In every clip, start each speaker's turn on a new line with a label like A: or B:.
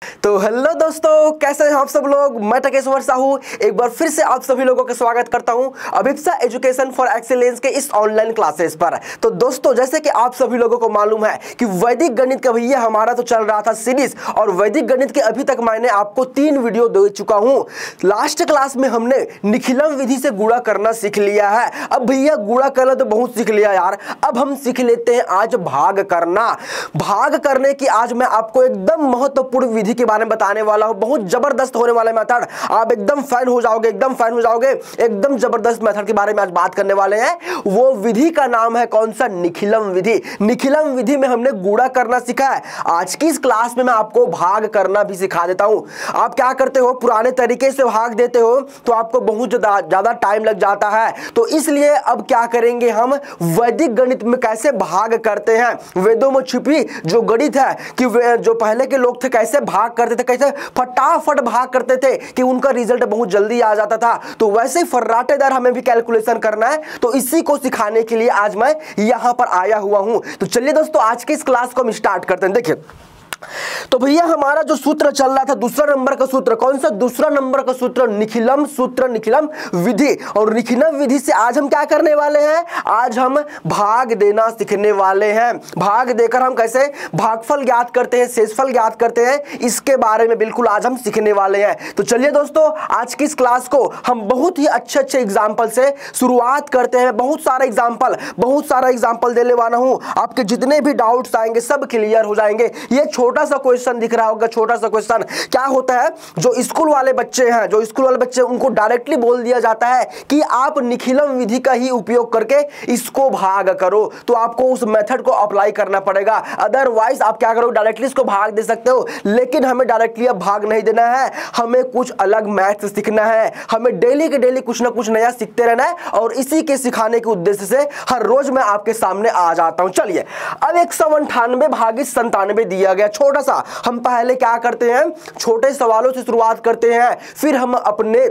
A: तो हेलो दोस्तों, कैसे हैं आप सब लोग। मैं टकेश्वर साहू एक बार फिर से आप सभी लोगों का स्वागत करता हूं अभिप्सा एजुकेशन फॉर एक्सीलेंस के इस ऑनलाइन क्लासेस पर। तो दोस्तों, जैसे कि आप सभी लोगों को मालूम है कि वैदिक गणित का भैया हमारा तो चल रहा था सीरीज, और वैदिक गणित के अभी तक मैंने आपको 3 वीडियो दे चुका हूं। लास्ट क्लास में हमने निखिलम विधि से गुणा करना सीख लिया है। अब भैया गुणा करना तो बहुत सीख लिया यार, अब हम सीख लेते हैं आज भाग करना। भाग करने की आज मैं आपको एकदम महत्वपूर्ण विधि के बारे में बताने वाला हूं। बहुत जबरदस्त होने वाला मेथड, आप एकदम फैन हो जाओगे, एकदम फैन हो जाओगे। एकदम जबरदस्त मेथड के बारे में आज बात करने वाले हैं। वो विधि का नाम है कौन सा? निखिलम विधि। निखिलम विधि में हमने गुणा करना सीखा है। आज की इस क्लास में मैं आपको भाग करना भी सिखा देता हूं। आप क्या करते हो, पुराने तरीके से भाग देते हो तो आपको बहुत ज्यादा टाइम लग जाता है। तो इसलिए अब क्या करेंगे, हम वैदिक गणित में कैसे भाग करते हैं, वेदों में छिपी जो गणित है कि जो पहले के लोग थे कैसे भाग करते थे, कैसे फटाफट भाग करते थे कि उनका रिजल्ट बहुत जल्दी आ जाता था। तो वैसे ही फर्राटेदार हमें भी कैलकुलेशन करना है। तो इसी को सिखाने के लिए आज मैं यहां पर आया हुआ हूं। तो चलिए दोस्तों, आज के इस क्लास को हम स्टार्ट करते हैं। देखिए, तो भैया हमारा जो सूत्र चल रहा था, दूसरा नंबर का सूत्र कौन सा? दूसरा नंबर का सूत्र निखिलम सूत्र, निखिलम विधि। और निखिलम विधि से आज हम क्या करने वाले हैं? आज हम भाग देना सीखने वाले हैं। भाग देकर हम कैसे भागफल ज्ञात करते हैं, शेषफल ज्ञात करते हैं, इसके बारे में बिल्कुल आज हम सीखने वाले हैं। तो चलिए दोस्तों, आज की इस क्लास को हम बहुत ही अच्छे एग्जाम्पल से शुरुआत करते हैं। बहुत सारा एग्जाम्पल देने वाला हूं। आपके जितने भी डाउट्स आएंगे सब क्लियर हो जाएंगे। ये छोटा सा क्वेश्चन दिख रहा होगा, छोटा सा क्वेश्चन क्या होता है, जो स्कूल वाले बच्चे हैं, उनको डायरेक्टली बोल दिया जाता है कि आप निखिलम विधि का ही उपयोग करके इसको भाग करो। तो आपको उस मेथड को अप्लाई करना पड़ेगा। अदरवाइज आप क्या करो, डायरेक्टली इसको भाग दे सकते हो, लेकिन हमें डायरेक्टली अब भाग नहीं देना है। हमें कुछ अलग मैथ सीखना है। हमें डेली के डेली कुछ ना कुछ नया सीखते रहना है, और इसी के सिखाने के उद्देश्य से हर रोज मैं आपके सामने आ जाता हूं। चलिए, अब 198 भागित 97 दिया गया, छोटा सा। हम पहले क्या करते हैं, छोटे सवालों से शुरुआत करते हैं, फिर हम अपने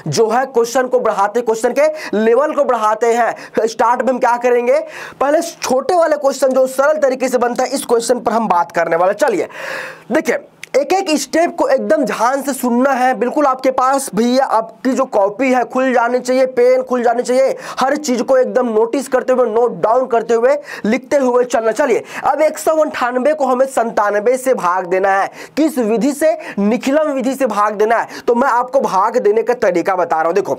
A: जो है क्वेश्चन को बढ़ाते, क्वेश्चन के लेवल को बढ़ाते हैं। स्टार्ट में हम क्या करेंगे, पहले छोटे वाले क्वेश्चन जो सरल तरीके से बनता है, इस क्वेश्चन पर हम बात करने वाले। चलिए देखिए, एक एक स्टेप को एकदम ध्यान से सुनना है। बिल्कुल आपके पास भैया आपकी जो कॉपी है खुल जानी चाहिए, पेन खुल जानी चाहिए। हर चीज को एकदम नोटिस करते हुए, नोट डाउन करते हुए, लिखते हुए चलना। चलिए, अब 198 को हमें 97 से भाग देना है। किस विधि से? निखिलम विधि से भाग देना है। तो मैं आपको भाग देने का तरीका बता रहा हूं।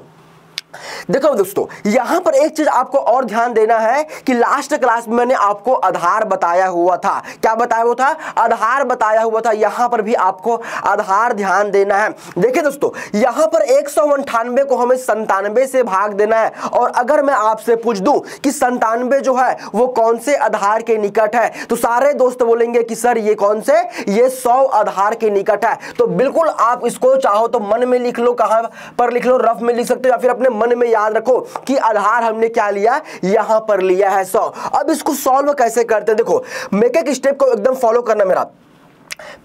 A: देखो दोस्तों, यहां पर एक चीज आपको और ध्यान देना है कि लास्ट क्लास में मैंने आपको आधार बताया हुआ था। क्या बताया हुआ था? आधार बताया हुआ था। यहां पर भी आपको आधार ध्यान देना है। देखिए दोस्तों, यहां पर 198 को हमें 97 से भाग देना है। और अगर मैं आपसे पूछ दूं कि 97 जो है वो कौन से आधार के निकट है, तो सारे दोस्त बोलेंगे कि सर ये कौन से, ये 100 आधार के निकट है। तो बिल्कुल आप इसको चाहो तो मन में लिख लो, कहां पर लिख लो, रफ में लिख सकते हो, या फिर अपने मन में याद रखो कि आधार हमने क्या लिया, यहां पर लिया है 100। अब इसको सॉल्व कैसे करते हैं, देखो, मेक एक स्टेप को एकदम फॉलो करना मेरा।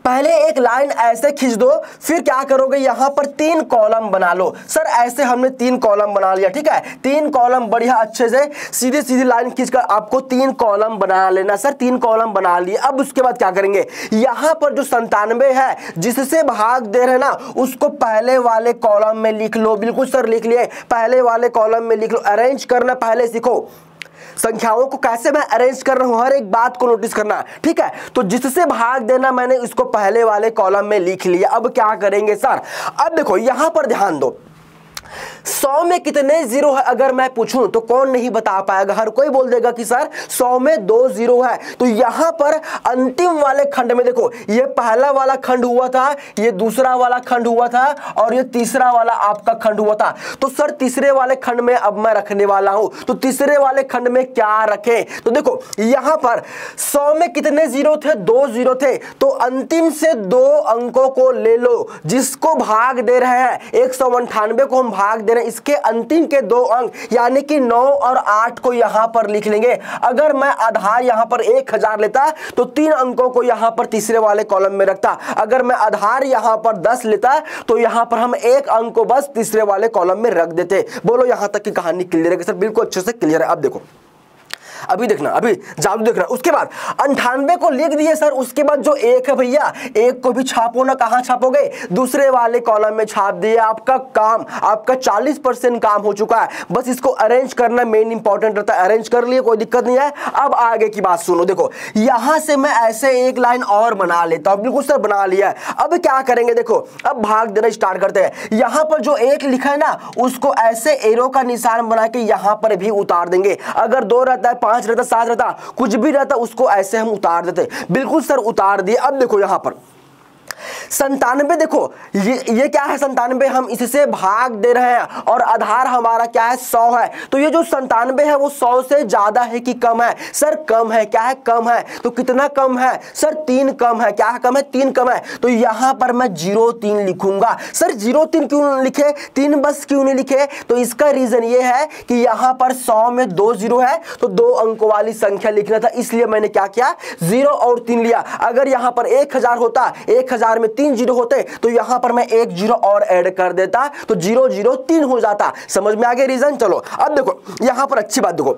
A: पहले एक लाइन ऐसे खींच दो, फिर क्या करोगे, यहां पर 3 कॉलम बना लो। सर ऐसे हमने 3 कॉलम बना लिया, ठीक है। 3 कॉलम बढ़िया अच्छे से सीधी सीधी लाइन खींचकर आपको 3 कॉलम बना लेना। सर 3 कॉलम बना लिए। अब उसके बाद क्या करेंगे, यहां पर जो 97 है जिससे भाग दे रहे ना, उसको पहले वाले कॉलम में लिख लो। बिल्कुल सर लिख लिए, पहले वाले कॉलम में लिख लो। अरेंज करना पहले सीखो, संख्याओं को कैसे मैं अरेंज कर रहा हूं, हर एक बात को नोटिस करना, ठीक है। तो जिससे भाग देना मैंने इसको पहले वाले कॉलम में लिख लिया। अब क्या करेंगे सर, अब देखो यहां पर ध्यान दो, 100 में कितने जीरो है अगर मैं पूछूं तो कौन नहीं बता पाएगा, हर कोई बोल देगा कि सर 100 में 2 जीरो है। तो यहां पर अंतिम वाले खंड में देखो, ये पहला वाला खंड हुआ था, ये दूसरा वाला खंड हुआ था, और ये तीसरा वाला आपका खंड हुआ था। तो सर तीसरे वाले खंड में अब मैं रखने वाला हूं। तो तीसरे वाले खंड में क्या रखें, तो देखो यहां पर 100 में कितने जीरो थे, 2 जीरो थे। तो अंतिम से 2 अंकों को ले लो जिसको भाग दे रहे हैं। 198 को हम भाग दे रहे हैं, इसके अंतिम के 2 अंक यानी कि 9 और 8 को यहां पर लिख लेंगे। अगर मैं आधार यहां पर 1000 लेता तो 3 अंकों को यहां पर तीसरे वाले कॉलम में रखता। अगर मैं आधार यहां पर 10 लेता तो यहां पर हम 1 अंक को बस तीसरे वाले कॉलम में रख देते। बोलो यहां तक की कहानी क्लियर है सर? बिल्कुल अच्छे से क्लियर है। अब देखो, अभी देखना, अभी जादू देखना। उसके बाद 98 को लिख दिए सर, उसके बाद जो 1 है भैया 1 को भी छापो ना, कहां छापोगे, दूसरे वाले कॉलम में छाप दिए। आपका काम, आपका 40% काम हो चुका है। बस इसको अरेंज करना मेन इंपॉर्टेंट रहता है। अरेंज कर लिए, कोई दिक्कत नहीं है। अब आगे की बात सुनो, देखो यहां से मैं ऐसे एक लाइन और बना लेता हूं। बिल्कुल सर बना लिया है। अब क्या करेंगे, देखो अब भाग देना स्टार्ट करते हैं। यहां पर जो 1 लिखा है ना, उसको ऐसे एरो का निशान बना के यहां पर भी उतार देंगे। अगर 2 रहता है, 5 रहता, 7 रहता, कुछ भी रहता, उसको ऐसे हम उतार देते। बिल्कुल सर उतार दिए। अब देखो यहां पर 97, देखो ये क्या है 97, हम इससे भाग दे रहे हैं और आधार हमारा क्या है 100 है। तो ये जो 97 है वो 100 से ज्यादा है कि कम है, सर कम है। क्या है, कम है। तो कितना कम है सर, 3 कम है। क्या है, कम है, 3 कम है। तो यहां पर मैं 03 लिखूंगा। सर 03 क्यों लिखे, 3 बस क्यों नहीं लिखे, तो इसका रीजन ये है कि यहां पर 100 में 2 जीरो है, तो 2 अंकों वाली संख्या लिखना था, इसलिए मैंने क्या किया 0 और 3 लिया। अगर यहां पर 1000 होता, 1000 में 3 जीरो होते, तो यहां पर मैं 1 जीरो और ऐड कर देता, तो 003 हो जाता। समझ में आ गया रीजन। चलो अब देखो यहां पर अच्छी बात देखो,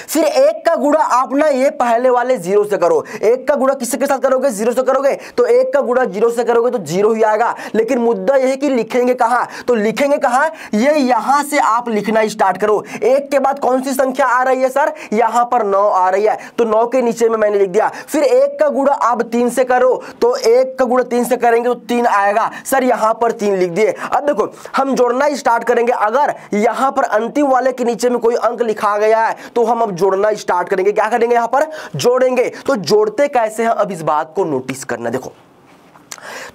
A: फिर 1 का गुणा आप ना ये पहले वाले 0 से करो। 1 का गुणा किसके साथ करोगे, 0 से करोगे, तो 1 का गुणा 0 से करोगे तो 0 ही आएगा। लेकिन मुद्दा यह है कि लिखेंगे कहां, तो लिखेंगे कहां, ये यहां से आप लिखना स्टार्ट करो। 1 के बाद कौन सी संख्या आ रही है सर, यहां पर 9 आ रही है, तो 9 के नीचे में मैंने लिख दिया। फिर 1 का गुणा आप 3 से करो, तो 1 का गुणा 3 से करेंगे तो 3 आएगा, सर यहां पर 3 लिख दिए। अब देखो हम जोड़ना स्टार्ट करेंगे। अगर यहां पर अंतिम वाले के नीचे में कोई अंक लिखा गया है तो हम अब जोड़ना स्टार्ट करेंगे। क्या करेंगे, यहां पर जोड़ेंगे। तो जोड़ते कैसे हैं, अब इस बात को नोटिस करना। देखो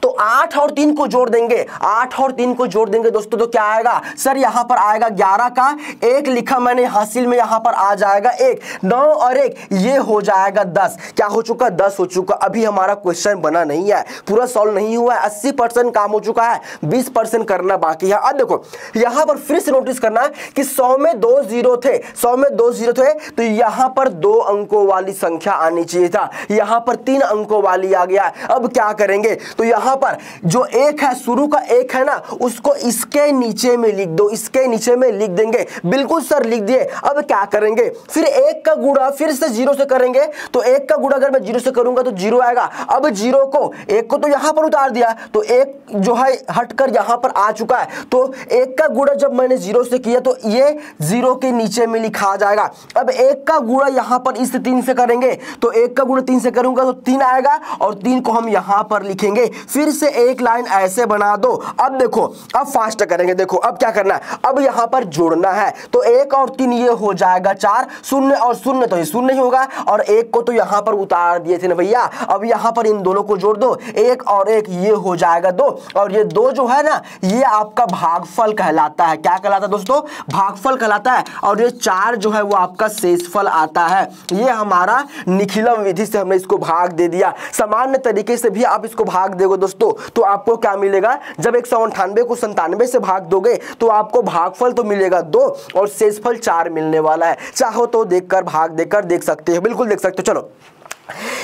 A: तो 8 और 3 को जोड़ देंगे, 8 और 3 को जोड़ देंगे दोस्तों, तो क्या आएगा सर, यहां पर आएगा 11 का 1 लिखा मैंने हासिल में, यहां पर आ जाएगा 1, 9 और 1 ये हो जाएगा 10। क्या हो चुका, 10 हो चुका। अभी हमारा क्वेश्चन बना नहीं है, पूरा सॉल्व नहीं हुआ है, 80% काम हो चुका है, 20% करना बाकी है। अब देखो यहां पर फिर से नोटिस करना कि 100 में 2 जीरो थे, 100 में 2 जीरो थे, तो यहां पर 2 अंकों वाली संख्या आनी चाहिए था, यहां पर 3 अंकों वाली आ गया। अब क्या करेंगे, तो यहां पर जो 1 है, शुरू का 1 है ना, उसको इसके नीचे में लिख दो, इसके नीचे में लिख देंगे। बिल्कुल सर लिख दिए। अब क्या करेंगे, फिर 1 का गुणा फिर से 0 से करेंगे, तो 1 का गुणा अगर मैं 0 से करूंगा तो 0 आएगा। अब 0 को 1 को तो यहां पर उतार दिया, तो 1 जो है हटकर यहां पर आ चुका है, तो 1 का गुणा जब मैंने 0 से किया तो ये 0 के नीचे में लिखा जाएगा। अब 1 का गुणा यहां पर इस 3 से करेंगे, तो 1 का गुणा 3 से करूंगा तो 3 आएगा, और 3 को हम यहां पर लिखेंगे। फिर से एक लाइन ऐसे बना दो। अब देखो अब फास्ट करेंगे। देखो अब क्या करना है, अब यहां पर जोड़ना है, तो 1 और 3 ये हो जाएगा 4, 0 और 0 तो ये 0 ही होगा, और 1 को तो यहां पर उतार दिए थे ना भैया। अब यहां पर इन दोनों को जोड़ दो, 1 और 1 ये हो जाएगा 2, और ये 2 जो है ना ये आपका भागफल कहलाता है। क्या कहलाता है दोस्तों, भागफल कहलाता है। और ये 4 जो है वो आपका शेषफल आता है। ये हमारा निखिलम विधि से हमने इसको भाग दे दिया। सामान्य तरीके से भी आप इसको भाग दोगे दोस्तों, तो आपको क्या मिलेगा, जब 198 को 97 से भाग दोगे तो आपको भागफल तो मिलेगा 2 और शेषफल 4 मिलने वाला है। चाहो तो देखकर भाग देकर देख सकते हो, बिल्कुल देख सकते हो। चलो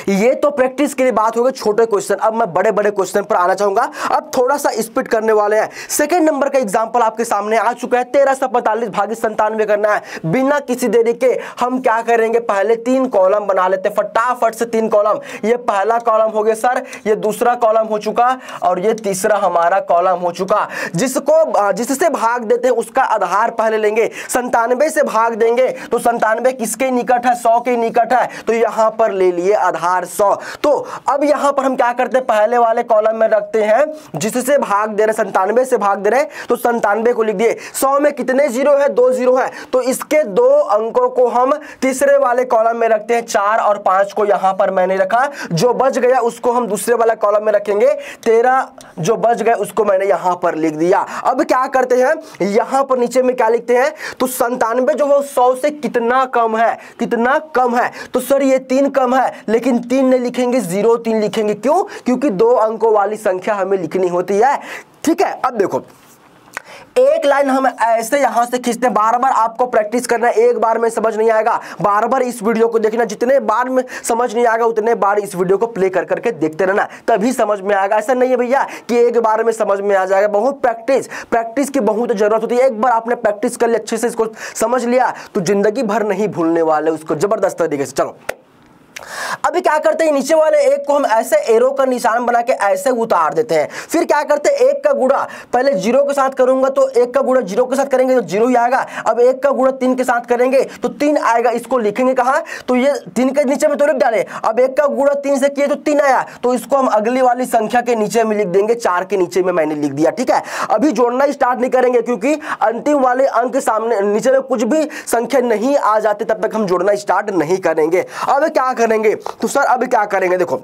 A: ये तो प्रैक्टिस के लिए बात हो गई, छोटे क्वेश्चन। अब मैं बड़े बड़े क्वेश्चन पर आना चाहूंगा। अब थोड़ा सा स्पीड करने वाले हैं। सेकंड नंबर का एग्जांपल आपके सामने आ चुका है। 1345 भागित 97 करना है। बिना किसी देरी के हम क्या करेंगे, पहले 3 कॉलम बना लेते हैं फटाफट से। 3 कॉलम, ये पहला कॉलम हो गया सर, ये दूसरा कॉलम हो चुका, और ये तीसरा हमारा कॉलम हो चुका। जिससे भाग देते हैं उसका आधार पहले लेंगे। 97 से भाग देंगे तो 97 किसके निकट है, 100 के निकट है, तो यहां पर ले लिए आधार 100। तो अब यहां पर हम क्या करते हैं, पहले वाले कॉलम में रखते हैं जिससे भाग दे रहे, 97 से भाग दे रहे, तो 97 को लिख दिए। 100 में कितने जीरो है, 2 जीरो है, तो इसके 2 अंकों को हम तीसरे वाले कॉलम में रखते हैं। 4 और 5 को यहां पर मैंने रखा, जो बच गया उसको हम दूसरे वाला कॉलम में रखेंगे। 13 जो बच गए उसको मैंने यहां पर लिख दिया। अब क्या करते हैं, यहां पर नीचे में क्या लिखते हैं, तो 97 जो वो 100 से कितना कम है, कितना कम है, तो सर ये 3 कम है, लेकिन 3 नहीं लिखेंगे, 03 लिखेंगे। क्यों, क्योंकि 2 अंकों वाली संख्या हमें लिखनी होती है। ठीक है। अब देखो एक लाइन हम ऐसे यहां से खींचते हैं, बार बार आपको प्रैक्टिस करना है, एक बार में समझ नहीं आएगा, बार बार इस वीडियो को देखना, जितने बार में समझ नहीं आएगा उतने बार इस वीडियो को प्ले कर करके देखते रहना, तभी समझ में आएगा। ऐसा नहीं है भैया कि एक बार में समझ में आ जाएगा, बहुत प्रैक्टिस की बहुत जरूरत होती है। एक बार आपने प्रैक्टिस कर लिया, अच्छे से इसको समझ लिया तो जिंदगी भर नहीं भूलने वाले उसको, जबरदस्त तरीके से। चलो अभी क्या करते हैं, नीचे वाले एक को हम ऐसे एरो का निशान बना के ऐसे उतार देते हैं। फिर क्या करते हैं, एक का गुणा पहले जीरो के साथ करूंगा तो एक का गुणा जीरो के साथ करेंगे तो जीरो ही आएगा। अब एक का गुणा 3 के साथ करेंगे तो 3 आएगा। इसको लिखेंगे कहां, तो ये 3 के नीचे में तो लिख डाले। अब एक का गुणा 3 से किए तो 3 आया, तो इसको हम अगली वाली संख्या के नीचे में लिख देंगे, 4 के नीचे में मैंने लिख दिया। ठीक है, अभी जोड़ना स्टार्ट नहीं करेंगे क्योंकि अंतिम वाले अंक के सामने नीचे में कुछ भी संख्या नहीं आ जाती तब तक हम जोड़ना स्टार्ट नहीं करेंगे। अब क्या करेंगे, तो सर अब क्या करेंगे, देखो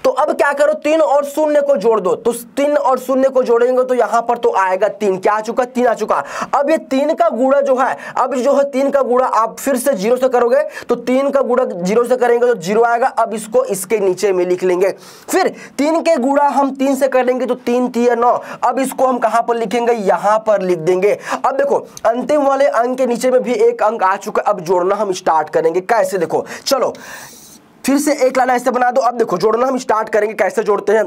A: तो अब क्या करो, 3 और 0 को जोड़ दो, तो 3 और 0 को जोड़ेंगे तो यहां पर तो आएगा 3, क्या आ चुका, 3 आ चुका। अब ये 3 का गुणा जो है, अब जो है 3 का गुणा आप फिर से 0 से करोगे तो 3 का गुणा 0 से करेंगे तो 0 आएगा। अब इसको इसके नीचे में लिख लेंगे। फिर 3 के गुणा हम 3 से करेंगे तो 3 3 9, अब इसको हम कहां पर लिखेंगे, यहां पर लिख देंगे। अब देखो अंतिम वाले अंक के नीचे में भी एक अंक आ चुका है। अब जोड़ना हम स्टार्ट करेंगे, कैसे, देखो चलो फिर से एक लाइन ऐसे बना दो। अब देखो जोड़ना हम स्टार्ट करेंगे, कैसे जोड़ते हैं,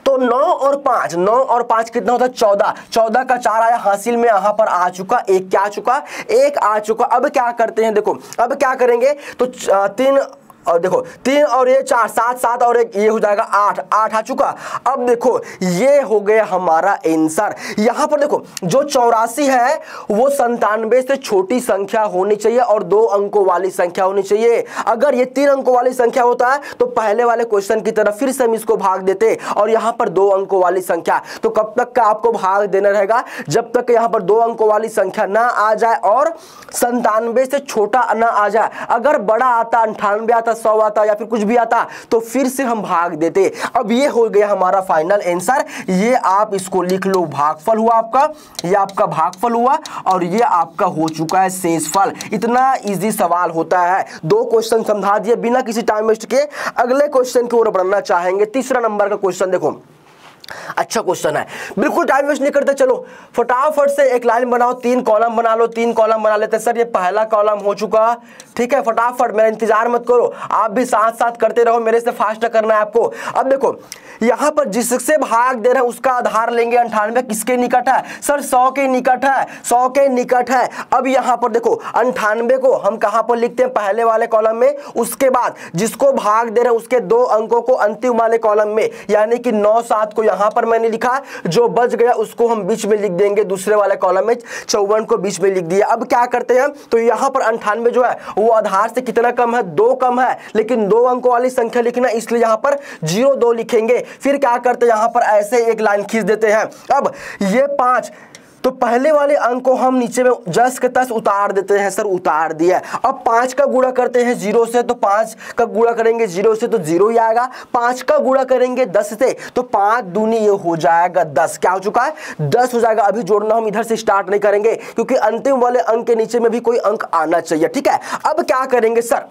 A: तो 9 और 5 कितना होता है, 14 का 4 आया, हासिल में यहां पर आ चुका एक, क्या आ चुका, एक आ चुका। अब क्या करते हैं, देखो अब क्या करेंगे, तो 3 और देखो 3 और ये 4, 7 7 और एक ये हो जाएगा 8 आ चुका। अब देखो ये हो गया हमारा आंसर। यहां पर देखो जो 84 है वो 97 से छोटी संख्या होनी चाहिए और 2 अंकों वाली संख्या होनी चाहिए। अगर ये 3 अंकों वाली संख्या होता है तो पहले वाले क्वेश्चन की तरह फिर से हम इसको भाग देते, और यहां पर 2 अंकों वाली संख्या, तो कब तक का आपको भाग देना रहेगा, जब तक यहां पर 2 अंकों वाली संख्या ना आ जाए और 97 से छोटा ना आ जाए। अगर बड़ा आता, 98 आता, 100 आता या फिर कुछ भी आता तो फिर से हम भाग देते। अब ये हो गया हमारा फाइनल आंसर, ये आप इसको लिख लो, भागफल हुआ आपका, ये आपका भागफल हुआ और ये आपका हो चुका है शेषफल। इतना इजी सवाल होता है। 2 क्वेश्चन समझा दिए बिना किसी टाइम वेस्ट के। अगले क्वेश्चन की ओर बढ़ना चाहेंगे, तीसरा नंबर का क्वेश्चन देखो, अच्छा क्वेश्चन है, बिल्कुल टाइम वेस्ट नहीं करते, चलो फटाफट से एक लाइन बनाओ, 3 कॉलम बना लो, 3 कॉलम बना लेते। सर ये पहला कॉलम हो चुका, ठीक है, फटाफट, मेरा इंतजार मत करो, आप भी साथ साथ करते रहो, मेरे से फास्ट करना है आपको। अब देखो यहां पर जिससे भाग दे रहे हैं उसका आधार लेंगे 98, किसके निकट है, सर 100 के निकट है, 100 के निकट है। अब यहां पर देखो 98 को हम कहां पर लिखते हैं, पहले वाले कॉलम में, उसके बाद जिसको भाग दे रहे हैं उसके 2 अंकों को अंतिम वाले कॉलम में, यानी कि 9 7 को यहां पर मैंने लिखा, जो बच गया उसको हम बीच में लिख देंगे, दूसरे वाले कॉलम में 54 को बीच में लिख दिया। अब क्या करते हैं, तो यहां पर 98 जो है वो आधार से कितना कम है, 2 कम है, लेकिन 2 अंकों वाली संख्या लिखना, इसलिए यहां पर 02 लिखेंगे। फिर क्या करते हैं, यहां पर ऐसे एक लाइन खींच देते हैं। अब ये 5, तो पहले वाले अंक को हम नीचे में जस के तस उतार देते हैं, सर उतार दिया। अब 5 का गुणा करते हैं 0 से, तो 5 का गुणा करेंगे 0 से तो 0 ही आएगा। 5 का गुणा करेंगे 10 से, तो 5 दूनी ये हो जाएगा 10, क्या हो चुका है, 10 हो जाएगा। अभी जोड़ना हम इधर से स्टार्ट नहीं करेंगे क्योंकि अंतिम वाले अंक के नीचे में भी कोई अंक आना चाहिए, ठीक है। अब क्या करेंगे सर,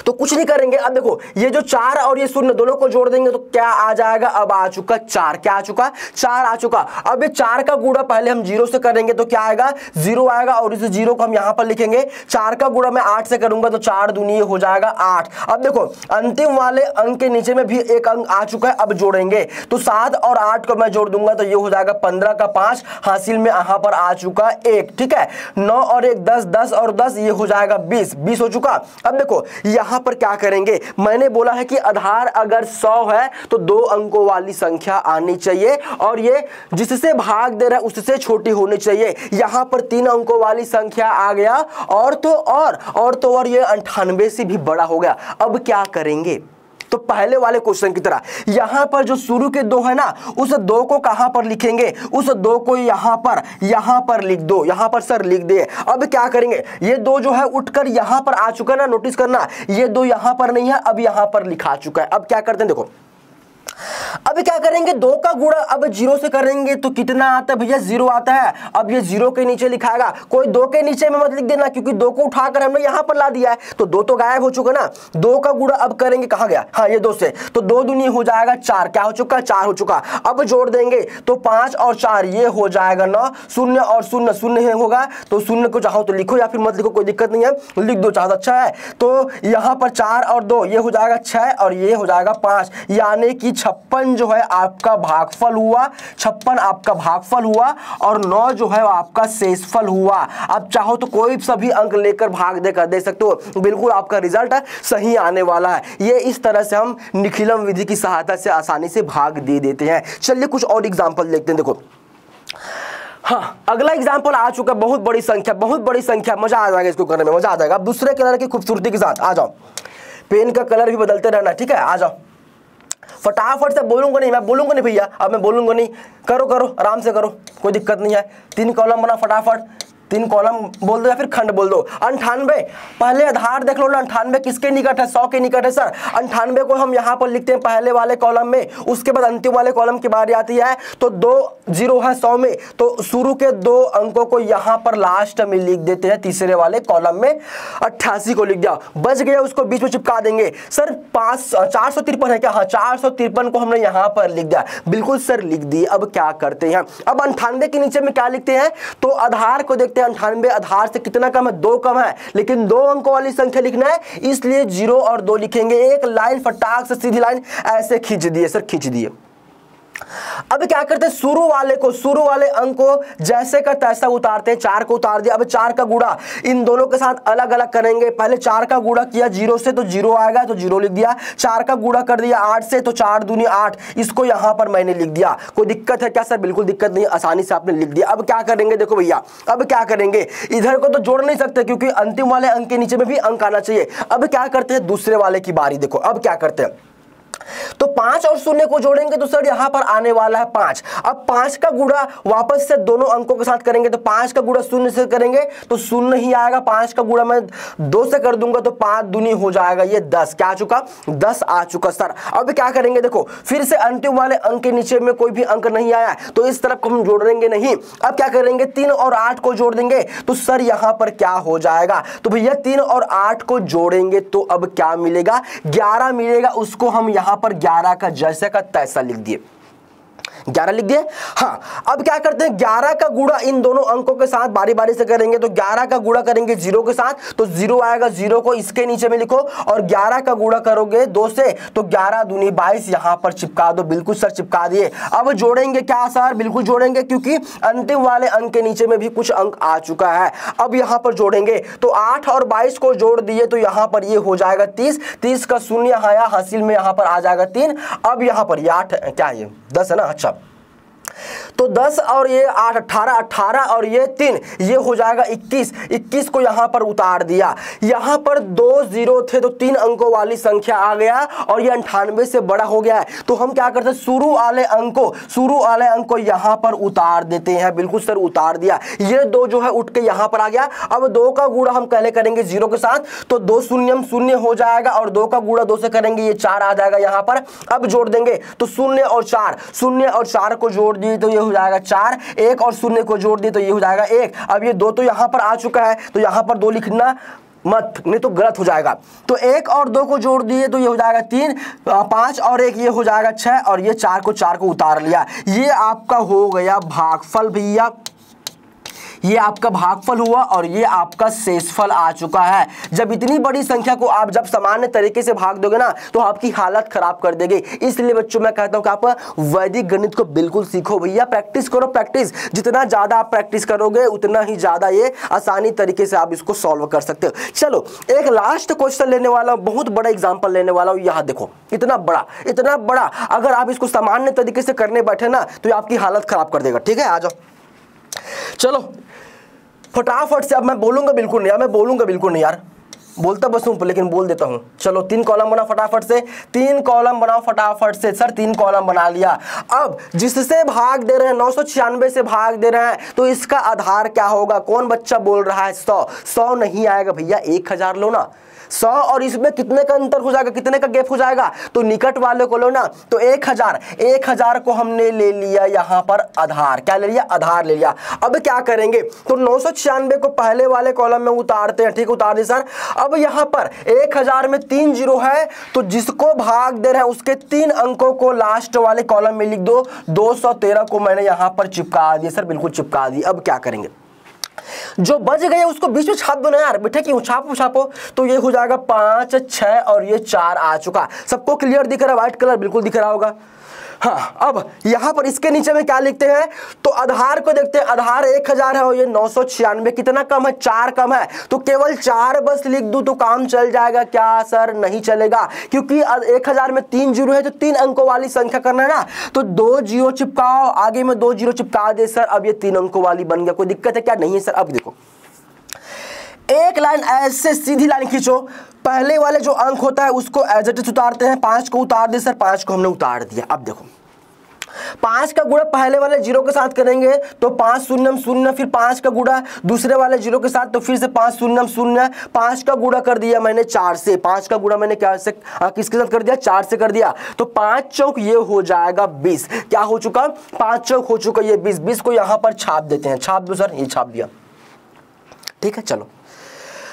A: तो कुछ नहीं करेंगे। अब देखो ये जो 4 और ये 0 दोनों को जोड़ देंगे तो क्या आ जाएगा, अब आ चुका 4, क्या आ चुका, 4 आ चुका। अब ये 4 का गुणा पहले हम 0 से करेंगे तो क्या आएगा, 0 आएगा, और इस 0 को हम यहां पर लिखेंगे। 4 का गुणा मैं 8 से करूंगा तो 4 दूनी हो जाएगा 8। अब देखो अंतिम वाले अंक के नीचे में भी एक अंक आ चुका है, अब जोड़ेंगे तो 7 और 8 को मैं जोड़ दूंगा तो ये हो जाएगा 15 का 5, हासिल में यहां पर आ चुका 1, ठीक है। 9 और 1 10, 10 और 10 ये हो जाएगा 20, 20 हो चुका। अब देखो यहां पर क्या करेंगे, मैंने बोला है कि आधार अगर 100 है तो 2 अंकों वाली संख्या आनी चाहिए और ये जिससे भाग दे रहा है उससे छोटी होनी चाहिए। यहां पर 3 अंकों वाली संख्या आ गया और ये 98 से भी बड़ा हो गया। अब क्या करेंगे, तो पहले वाले क्वेश्चन की तरह यहां पर जो शुरू के 2 है ना, उस 2 को कहां पर लिखेंगे, उस 2 को यहां पर लिख दो, यहां पर सर लिख दिए। अब क्या करेंगे, ये 2 जो है उठकर यहां पर आ चुका ना, नोटिस करना ये 2 यहां पर नहीं है, अब यहां पर लिखा चुका है। अब क्या करते हैं देखो, अब क्या करेंगे, 2 का गुणा अब 0 से करेंगे तो कितना आता है भैया, 0 आता है। अब ये 0 के नीचे लिखाएगा, कोई 2 के नीचे में मत लिख देना क्योंकि 2 को उठाकर हमने यहां पर ला दिया है, तो 2 तो गायब हो चुका ना। 2 का गुणा अब करेंगे, कहां गया, हाँ ये 2 से, तो 2 दूनी हो जाएगा 4, क्या हो चुका, 4 हो चुका। अब जोड़ देंगे तो 5 और 4 ये हो जाएगा 9, 0 और 0 0 होगा, तो 0 को चाहो तो लिखो या फिर मत लिखो, कोई दिक्कत नहीं है, लिख दो चाहो अच्छा है। तो यहां पर 4 और 2 ये हो जाएगा 6 और ये हो जाएगा 5, यानी कि 56 जो है आपका भागफल हुआ, 56 आपका भागफल हुआ और 9 जो है आपका शेषफल हुआ। आप चाहो तो कोई सभी अंक लेकर भाग देकर दे सकते हो, बिल्कुल आपका रिजल्ट सही आने वाला है। ये इस तरह से हम निखिलम विधि की सहायता से आसानी से भाग दे देते हैं। चलिए कुछ और एग्जांपल देखते हैं। देखो हाँ, अगला एग्जांपल आ चुका, बहुत बड़ी संख्या, बहुत बड़ी संख्या, मजा आ जाएगा इसको करने में, मजा आ जाएगा। अब दूसरे कलर की खूबसूरती के साथ आ जाओ, पेन का कलर भी बदलते रहना, ठीक है, आ जाओ फटाफट से। बोलूंगा नहीं, मैं बोलूंगा नहीं भैया, अब मैं बोलूंगा नहीं, करो करो आराम से करो, कोई दिक्कत नहीं है। 3 कॉलम बना फटाफट, 3 कॉलम बोल दो या फिर खंड बोल दो। 98, पहले आधार देख लो ना, 98 किसके निकट है, 100 के निकट है सर। 98 को हम यहाँ पर लिखते हैं पहले वाले कॉलम में, उसके बाद अंतिम वाले कॉलम की बारी आती है, तो 2 0 है 100 में, तो शुरू के 2 अंकों को यहाँ पर लास्ट में लिख देते हैं, तीसरे वाले कॉलम में 88 को लिख दिया, बच गया, उसको बीच में चिपका देंगे। सर 453 है क्या, हाँ 453 को हमने यहाँ पर लिख दिया, बिल्कुल सर लिख दिए। अब क्या करते हैं, अब 98 के नीचे में क्या लिखते हैं, तो आधार को देखते हैं। 98 आधार से कितना कम है, 2 कम है, लेकिन 2 अंकों वाली संख्या लिखना है, इसलिए 0 और 2 लिखेंगे। एक लाइन फटाक से सीधी लाइन ऐसे खींच दिए सर, खींच दिए। अब क्या करते हैं, शुरू वाले अंक को जैसे का तैसा उतारते हैं, 4 को उतार दिया। अब 4 का गुणा इन दोनों के साथ अलग अलग करेंगे। पहले 4 का गुणा किया 0 से तो 0 आएगा, तो 0 लिख दिया। 4 का गुणा कर दिया 8 से, तो 4 दूनी 8, इसको यहां पर मैंने लिख दिया। कोई दिक्कत है क्या सर, बिल्कुल दिक्कत नहीं, आसानी से आपने लिख दिया। अब क्या करेंगे, देखो भैया अब क्या करेंगे, इधर को तो जोड़ नहीं सकते क्योंकि अंतिम वाले अंक के नीचे में भी अंक आना चाहिए। अब क्या करते हैं, दूसरे वाले की बारी, देखो अब क्या करते हैं, तो 5 और 0 को जोड़ेंगे तो सर यहां पर आने वाला है 5। अब 5 का गुणा वापस से दोनों अंकों के साथ करेंगे, तो 5 का गुणा 0 से करेंगे तो 0 ही आएगा। 5 का गुणा मैं 2 से कर दूंगा तो 5 दूनी हो जाएगा, ये 10, क्या आ चुका, 10 आ चुका सर। अब क्या करेंगे, देखो फिर से अंतिम वाले अंक के नीचे में कोई भी अंक नहीं आया, तो इस तरफ हम जोड़ेंगे नहीं। अब क्या करेंगे, 3 और 8 को जोड़ देंगे, तो सर यहां पर क्या हो जाएगा, तो भैया 3 और 8 को जोड़ेंगे तो अब क्या मिलेगा, 11 मिलेगा। उसको हम यहां पर 11 का जैसे का तैसा लिख दिए, 11 लिख दिए। हाँ, अब क्या करते हैं, 11 का गुणा इन दोनों अंकों के साथ बारी बारी से करेंगे, तो 11 का गुणा करेंगे 0 के साथ, तो 0 आएगा, 0 को इसके नीचे में लिखो, और 11 का गुणा करोगे 2 से, तो 11 दूनी 22 यहां पर चिपका दो, बिल्कुल सर चिपका दिए। अब जोड़ेंगे क्या सर, बिल्कुल जोड़ेंगे क्योंकि अंतिम वाले अंक के नीचे में भी कुछ अंक आ चुका है। अब यहां पर जोड़ेंगे, तो 8 और 22 को जोड़ दिए, तो यहां पर ये हो जाएगा 30, 30 का शून्य आया हासिल में, यहां पर आ जाएगा 3। अब यहां पर ये 8 क्या है, ये 10 है ना, अच्छा तो 10 और ये 8 18, 18 और ये 3, ये हो जाएगा 21, 21 को यहां पर उतार दिया। यहां पर 2 0 थे तो 3 अंकों वाली संख्या आ गया और ये 98 से बड़ा हो गया है, तो हम क्या करते हैं, शुरू वाले अंक को यहां पर उतार देते हैं, बिल्कुल सर उतार दिया। ये 2 जो है उठ के यहां पर आ गया। अब 2 का गुणा हम पहले करेंगे 0 के साथ, तो 2 शून्यम 0 हो जाएगा, और 2 का गुणा 2 से करेंगे, ये 4 आ जाएगा यहां पर। अब जोड़ देंगे तो 0 और 4 को जोड़ दिए तो ये हो जाएगा 4, 1 और 0 को जोड़ दिए तो ये हो जाएगा 1। अब ये 2 तो यहां पर आ चुका है, तो यहां पर 2 लिखना मत, नहीं तो गलत हो जाएगा। तो 1 और 2 को जोड़ दिए तो ये हो जाएगा 3, 5 और 1 ये हो जाएगा 6, और ये 4 को उतार लिया। ये आपका हो गया भागफल भैया, ये आपका भागफल हुआ और ये आपका शेषफल आ चुका है। जब इतनी बड़ी संख्या को आप जब सामान्य तरीके से भाग दोगे ना, तो आपकी हालत खराब कर देगी। इसलिए बच्चों मैं कहता हूं कि आप वैदिक गणित को बिल्कुल सीखो भैया, प्रैक्टिस करो, प्रैक्टिस जितना ज्यादा आप प्रैक्टिस करोगे उतना ही ज्यादा ये आसानी तरीके से आप इसको सॉल्व कर सकते हो। चलो एक लास्ट क्वेश्चन लेने वाला हूं, बहुत बड़ा एग्जाम्पल लेने वाला हूं। यहां देखो इतना बड़ा, अगर आप इसको सामान्य तरीके से करने बैठे ना तो आपकी हालत खराब कर देगा। ठीक है, आ जाओ, चलो फटाफट से। अब मैं बोलूंगा बिल्कुल नहीं, मैं बोलूंगा बिल्कुल नहीं यार, बोलता बस हूं लेकिन बोल देता हूं। चलो 3 कॉलम बनाओ फटाफट से, 3 कॉलम बनाओ फटाफट से। सर 3 कॉलम बना लिया। अब जिससे भाग दे रहे हैं 996 से भाग दे रहे हैं, तो इसका आधार क्या होगा? कौन बच्चा बोल रहा है 100? 100 नहीं आएगा भैया, 1000 लो ना। 100 और इसमें कितने का अंतर हो जाएगा, कितने का गैप हो जाएगा, तो निकट वाले को लो ना, तो 1000 को हमने ले लिया यहाँ पर आधार, क्या ले लिया, आधार ले लिया। अब क्या करेंगे, तो 996 को पहले वाले कॉलम में उतारते हैं, ठीक, उतार दिए सर। अब यहाँ पर 1000 में 3 जीरो है, तो जिसको भाग दे रहे हैं उसके 3 अंकों को लास्ट वाले कॉलम में लिख दो। 213 को मैंने यहाँ पर चिपका दिया सर, बिल्कुल चिपका दी। अब क्या करेंगे, जो बच गए उसको बीच में छाप दो ना यार, बेटा क्यों छापो, तो ये हो जाएगा 5 6 और ये 4 आ चुका। सबको क्लियर दिख रहा है, व्हाइट कलर बिल्कुल दिख रहा होगा। हाँ, अब यहां पर इसके नीचे में क्या लिखते हैं, तो आधार को देखते हैं। आधार 1000 है और ये 996, कितना कम है, 4 कम है, तो केवल 4 बस लिख दूं तो काम चल जाएगा क्या सर, नहीं चलेगा, क्योंकि 1000 में 3 जीरो है, तो 3 अंकों वाली संख्या करना है ना, तो 2 जीरो चिपकाओ, आगे में 2 जीरो चिपका दे सर। अब ये 3 अंकों वाली बन गया, कोई दिक्कत है क्या, नहीं है सर। अब देखो, एक लाइन ऐसे सीधी लाइन खींचो, पहले वाले जो अंक होता है उसको एज इट इज उतारते हैं, 5 को उतार दे सर, 5 को हमने उतार दिया। अब देखो 5 का गुणा पहले वाले जीरो के साथ करेंगे तो 5 शून्य शून्य, फिर 5 का गुणा दूसरे वाले जीरो के साथ तो फिर से 5 शून्य शून्य, 5 का गुणा कर दिया मैंने 4 से, 5 का गुणा मैंने क्या से किसके साथ कर दिया, 4 से कर दिया, तो 5 चौक ये हो जाएगा 20। क्या हो चुका, 5 चौक हो चुका ये 20। 20 को यहां पर छाप देते हैं, छाप दो सर, ये छाप दिया, ठीक है। चलो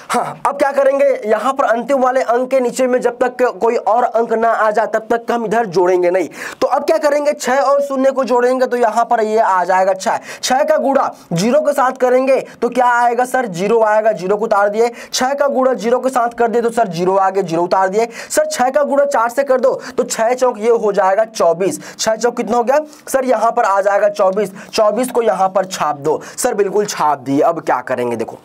A: हाँ, अब क्या करेंगे, यहां पर अंतिम वाले अंक के नीचे में जब तक कोई और अंक ना आ जाए तब तक हम इधर जोड़ेंगे नहीं। तो अब क्या करेंगे, 6 और 0 को जोड़ेंगे तो यहां पर ये आ जाएगा 6। 6 का गुणा जीरो के साथ करेंगे तो क्या आएगा सर, 0 आएगा, 0 को उतार दिए। 6 का गुणा जीरो के साथ कर दिए तो सर 0 आ गया, 0 उतार दिए। सर 6 का गुणा 4 से कर दो तो 6 चौक ये हो जाएगा 24। 6 चौक कितना हो गया सर, यहां पर आ जाएगा 24। 24 को यहां पर छाप दो सर, बिल्कुल छाप दिए। अब क्या करेंगे, देखो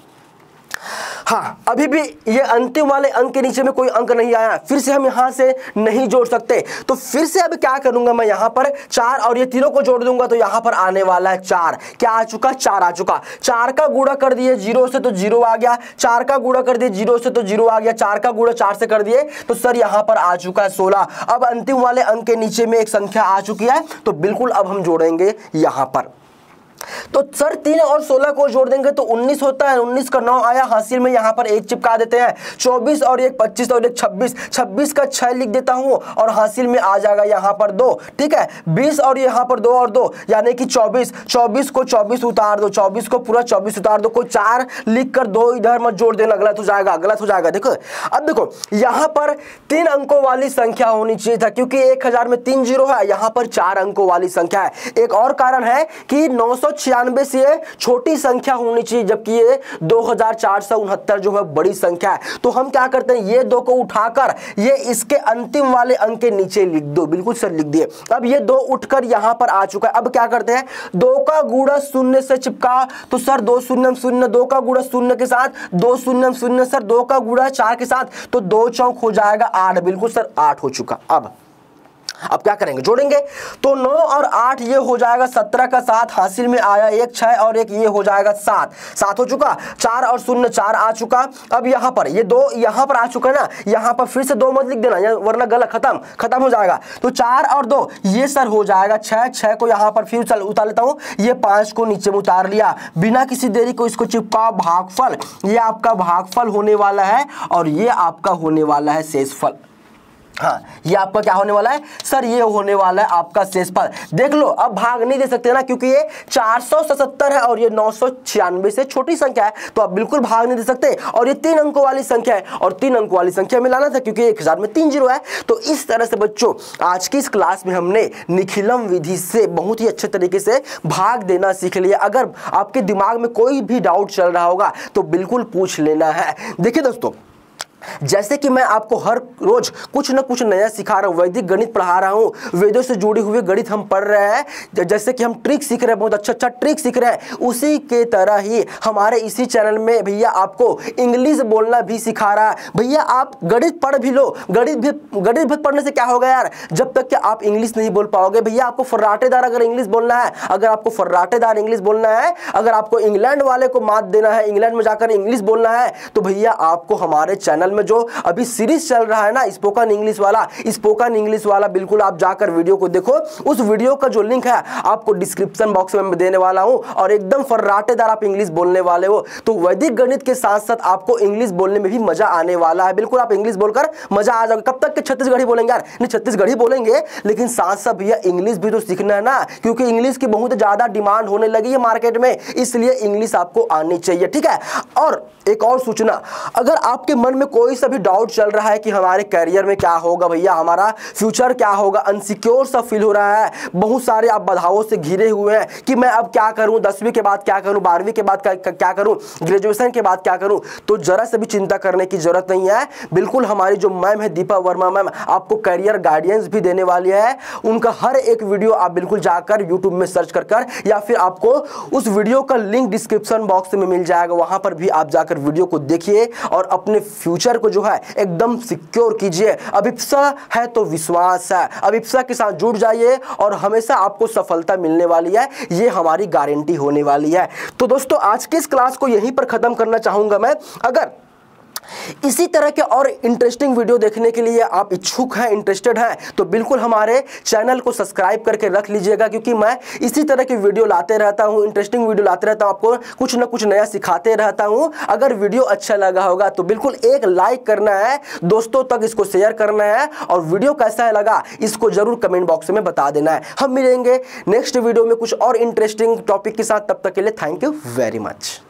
A: हाँ, अभी भी ये अंतिम वाले अंक के नीचे में कोई अंक नहीं आया, फिर से हम यहां से नहीं जोड़ सकते, तो फिर से अब क्या करूंगा मैं, यहां पर 4 और ये तीनों को जोड़ दूंगा तो यहां पर आने वाला है 4। क्या आ चुका, 4 आ चुका। 4 का गुणा कर दिए 0 से तो 0 आ गया, 4 का गुणा कर दिए 0 से तो 0 आ गया, 4 का गुणा 4 से कर दिए तो सर यहां पर आ चुका है 16। अब अंतिम वाले अंक के नीचे में एक संख्या आ चुकी है, तो बिल्कुल अब हम जोड़ेंगे यहां पर। तो सर 3 और 16 को जोड़ देंगे तो 19 होता है, 19 का 9 आया, हासिल में यहां पर 1 चिपका देते हैं। 24 और 1 25 और 1 26, 26 का 6 लिख देता हूं और हासिल में आ जाएगा यहां पर 2, ठीक है। 20 और यहां पर 2 और 2 यानी कि 24, 24 को 24 उतार दो, 24 को पूरा 24 उतार दो, कोई 4 लिख कर 2 इधर मत जोड़ देना, गलत हो जाएगा, गलत हो जाएगा। देखो अब देखो यहां पर 3 अंकों वाली संख्या होनी चाहिए था, क्योंककि 1000 में 3 जीरो है, यहां पर 4 अंकों वाली संख्या है। एक और कारण है कि 996 से छोटी संख्या होनी चाहिए, जबकि ये 2469 जो है बड़ी संख्या है। तो हम क्या करते हैं, ये 2 को उठाकर ये इसके अंतिम वाले अंक के नीचे लिख दो, बिल्कुल सर लिख दिए। अब ये 2 उठकर यहां पर आ चुका है। अब क्या करते हैं, 2 का गुणा 0 से चिपका तो सर 2 शून्य शून्य, 2 का गुणा 0 के साथ 2 शून्य शून्य, सर 2 का गुणा 4 के साथ तो 2 चौक हो जाएगा 8, बिल्कुल सर 8 हो चुका। अब क्या करेंगे, जोड़ेंगे तो 9 और 8 ये हो जाएगा 17 का 7, हासिल में आया 1 6 और 1 ये हो जाएगा 7, 7 हो चुका। 4 और 0 4 आ चुका। अब यहाँ पर ये 2 यहाँ पर आ चुका है ना, यहाँ पर फिर से 2 मत लिख देना वरना गलत खत्म हो जाएगा। तो 4 और 2 ये सर हो जाएगा 6, 6 को यहाँ पर फिर उतार लेता हूँ, ये 5 को नीचे में उतार लिया। बिना किसी देरी को इसको चिपका, भागफल, ये आपका भागफल होने वाला है और ये आपका होने वाला है शेषफल। हाँ, ये आपका क्या होने वाला है सर, ये होने वाला है आपका शेषफल। देख लो अब भाग नहीं दे सकते ना, क्योंकि ये 477 है और ये 996 से छोटी संख्या है, तो आप बिल्कुल भाग नहीं दे सकते। और ये 3 अंकों वाली संख्या है और 3 अंकों वाली संख्या में लाना था, क्योंकि 1000 में 3 जीरो है। तो इस तरह से बच्चों आज की इस क्लास में हमने निखिलम विधि से बहुत ही अच्छे तरीके से भाग देना सीख लिया। अगर आपके दिमाग में कोई भी डाउट चल रहा होगा तो बिल्कुल पूछ लेना है। देखिए दोस्तों, जैसे कि मैं आपको हर रोज कुछ ना कुछ नया सिखा रहा हूँ, वैदिक गणित पढ़ा रहा हूँ, वेदों से जुड़े हुए गणित हम पढ़ रहे हैं, जैसे कि हम ट्रिक सीख रहे हैं, बहुत अच्छा ट्रिक सीख रहे हैं, उसी के तरह ही हमारे इसी चैनल में भैया आपको इंग्लिश बोलना भी सिखा रहा है। भैया आप गणित पढ़ भी लो, गणित भी पढ़ने से क्या होगा यार, जब तक कि आप इंग्लिश नहीं बोल पाओगे। भैया आपको फर्राटेदार अगर इंग्लिश बोलना है, अगर आपको फर्राटेदार इंग्लिश बोलना है, अगर आपको इंग्लैंड वाले को मात देना है, इंग्लैंड में जाकर इंग्लिश बोलना है, तो भैया आपको हमारे चैनल में जो अभी सीरीज चल रहा है ना स्पोकन इंग्लिश वाला बिल्कुल आप जाकर वीडियो को देखो। उस वीडियो का जो लिंक है आपको डिस्क्रिप्शन बॉक्स में देने वाला हूं और एकदम फर्राटेदार आप इंग्लिश बोलने वाले हो तो वैदिक गणित के साथ साथ आपको इंग्लिश बोलने में भी मजा आने वाला है। बिल्कुल आप इंग्लिश बोलकर मजा आ जाएगा। कब तक के छत्तीसगढ़ी बोलेंगे यार? नहीं, छत्तीसगढ़ी बोलेंगे लेकिन साथ साथ भैया इंग्लिश भी तो सीखना है ना, क्योंकि इंग्लिश की बहुत ज्यादा डिमांड होने लगी है मार्केट में, इसलिए इंग्लिश आपको आनी चाहिए, ठीक है। और एक और सूचना, अगर आपके मन में कोई सा भी डाउट चल रहा है कि हमारे करियर में क्या होगा भैया, हमारा फ्यूचर क्या होगा, अनसिक्योर सा फील हो रहा है, बहुत सारे आप बाधाओं से घिरे हुए हैं कि मैं अब क्या करूं, 10वीं के बाद क्या करूं, 12वीं के बाद क्या करूं, ग्रेजुएशन के बाद क्या करूं, तो जरा से भी चिंता करने की जरूरत नहीं है। बिल्कुल हमारी जो मैम है दीपा वर्मा मैम आपको करियर गाइडेंस भी देने वाली है। उनका हर एक वीडियो आप बिल्कुल जाकर यूट्यूब में सर्च कर या फिर आपको उस वीडियो का लिंक डिस्क्रिप्शन बॉक्स में मिल जाएगा, वहां पर भी आप जाकर वीडियो को देखिए और अपने फ्यूचर को जो है एकदम सिक्योर कीजिए। अभिप्सा है तो विश्वास है, अभिप्सा के साथ जुड़ जाइए और हमेशा आपको सफलता मिलने वाली है, ये हमारी गारंटी होने वाली है। तो दोस्तों आज की इस क्लास को यहीं पर खत्म करना चाहूंगा मैं। अगर इसी तरह के और इंटरेस्टिंग वीडियो देखने के लिए आप इच्छुक हैं, इंटरेस्टेड हैं, तो बिल्कुल हमारे चैनल को सब्सक्राइब करके रख लीजिएगा, क्योंकि मैं इसी तरह की वीडियो लाते रहता हूं, इंटरेस्टिंग वीडियो लाते रहता हूं, आपको कुछ ना कुछ नया सिखाते रहता हूं। अगर वीडियो अच्छा लगा होगा तो बिल्कुल एक लाइक करना है, दोस्तों तक इसको शेयर करना है और वीडियो कैसा लगा इसको जरूर कमेंट बॉक्स में बता देना है। हम मिलेंगे नेक्स्ट वीडियो में कुछ और इंटरेस्टिंग टॉपिक के साथ, तब तक के लिए थैंक यू वेरी मच।